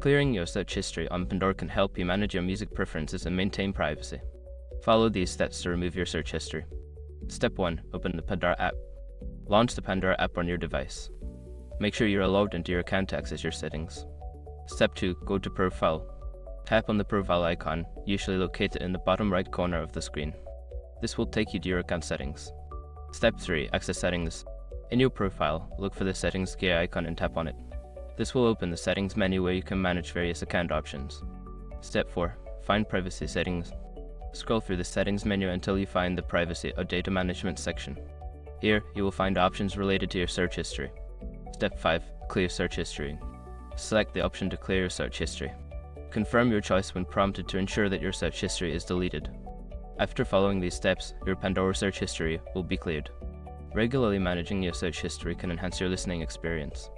Clearing your search history on Pandora can help you manage your music preferences and maintain privacy. Follow these steps to remove your search history. Step 1. Open the Pandora app. Launch the Pandora app on your device. Make sure you are logged into your account to access your settings. Step 2. Go to Profile. Tap on the profile icon, usually located in the bottom right corner of the screen. This will take you to your account settings. Step 3. Access settings. In your profile, look for the settings gear icon and tap on it. This will open the settings menu where you can manage various account options. Step 4. Find privacy settings. Scroll through the settings menu until you find the privacy or data management section. Here, you will find options related to your search history. Step 5. Clear search history. Select the option to clear your search history. Confirm your choice when prompted to ensure that your search history is deleted. After following these steps, your Pandora search history will be cleared. Regularly managing your search history can enhance your listening experience.